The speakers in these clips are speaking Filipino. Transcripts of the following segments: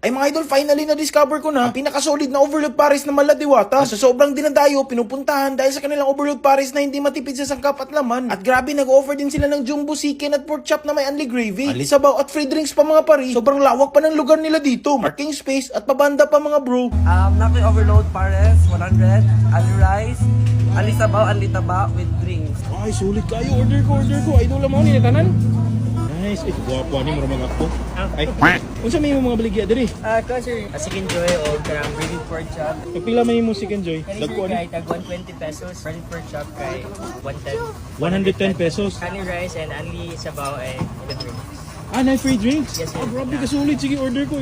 Ay mga idol, finally na-discover ko na ang pinaka-solid na overload pares na maladiwata. Sa sobrang dinadayo, pinupuntahan dahil sa kanilang overload pares na hindi matipid sa sangkap at laman. At grabe, nag-offer din sila ng jumbo chicken at pork chop na may only gravy. Only sabaw at free drinks pa mga pari. Sobrang lawak pa ng lugar nila dito. Parking space at pabanda pa mga bro. Nakoy overload pares, 100, ali rice, ali sabaw, ali taba with drinks. Ay, sulit kayo. Order ko. Idol mo ni tanan. Nice. Ay, guwapo ni mo mga ako. Ay, unsa may mga baligya diri? Kasi chicken joy o karang breaded pork chop. Pagpila may mo chicken joy? Dagko Kay ani? tag 120 pesos, breaded pork chop kay 110. 110 pesos. Ali rice and ali sabaw ay with drinks. Ah, na free drinks? Yes, sir. Oh, grabe ka sulit. Sige, order ko.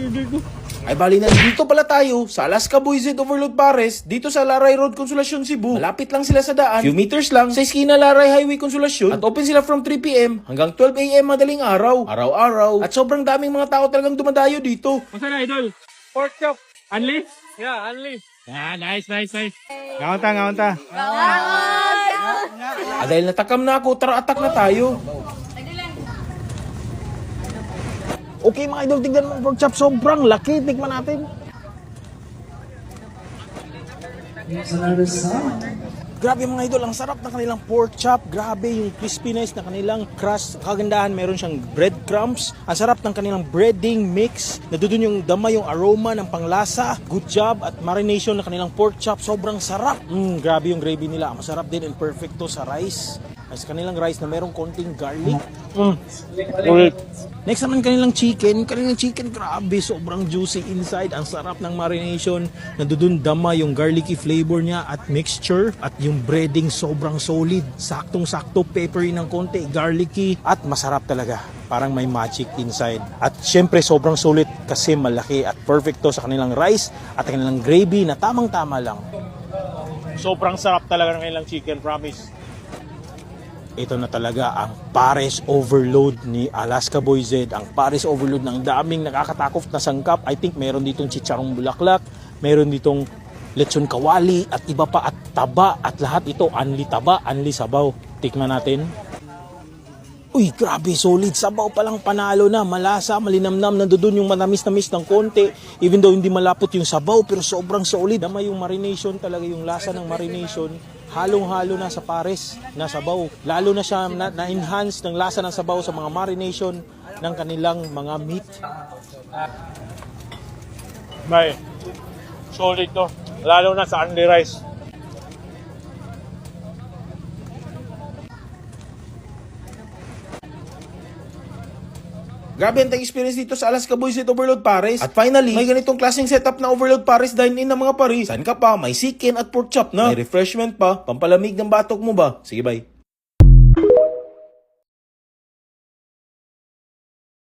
Ay bali na dito pala tayo sa Alaska Boys Overload Pares dito sa Laray Road, Consolacion, Cebu. Malapit lang sila sa daan, few meters lang sa eskina Laray Highway, Consolacion. At open sila from 3 PM hanggang 12 AM madaling araw. Araw-araw. At sobrang daming mga tao talagang dumadayo dito. Masa na, idol? Pork chop. Unli? Yeah, unli. Ah, nice. Ngaunta. Dahil natakam na ako, tara attack na tayo. Okay mga idol, tignan mo ang pork chop, sobrang laki. Tikman natin. Grabe mga idol, ang sarap ng kanilang pork chop. Grabe yung crispiness na kanilang crust. Kagandahan, meron siyang breadcrumbs. Ang sarap ng kanilang breading mix. Nadudun yung dama, yung aroma ng panglasa. Good job at marination ng kanilang pork chop. Sobrang sarap. Grabe yung gravy nila. Masarap din and perfecto sa rice. Ay, sa kanilang rice na merong konting garlic. Next naman kanilang chicken. Grabe, sobrang juicy inside. Ang sarap ng marination. Nadudun dama yung garlicky flavor niya at mixture. At yung breading sobrang solid. Saktong-sakto, peppery ng konti, garlicky. At masarap talaga. Parang may magic inside. At syempre sobrang solid kasi malaki at perfecto sa kanilang rice at kanilang gravy na tamang-tama lang. Sobrang sarap talaga ng kanilang chicken, promise. Ito na talaga ang Pares Overload ni Alaska Boy Z. Ang Pares Overload ng daming nakakatakot na sangkap. I think meron ditong chicharong bulaklak, meron ditong lechon kawali at iba pa at taba. At lahat ito, anli taba, anli sabaw. Tikman natin. Uy, grabe, solid. Sabaw palang panalo na. Malasa, malinamnam. Nandoon yung manamis-namis ng konti. Even though hindi malapot yung sabaw, pero sobrang solid. Dama yung marination talaga, yung lasa ng marination. Halong-halo na sa pares na sabaw. Lalo na siya na-enhance ng lasa ng sabaw sa mga marination ng kanilang mga meat. May, solid to. Lalo na sa only rice. Grabe ang experience dito sa Alaska Boys Overload Pares. At finally, may ganitong klaseng setup na overload Pares dine-in ng mga Paris. Saan ka pa? May chicken at pork chop na. May refreshment pa. Pampalamig ng batok mo ba? Sige, bye.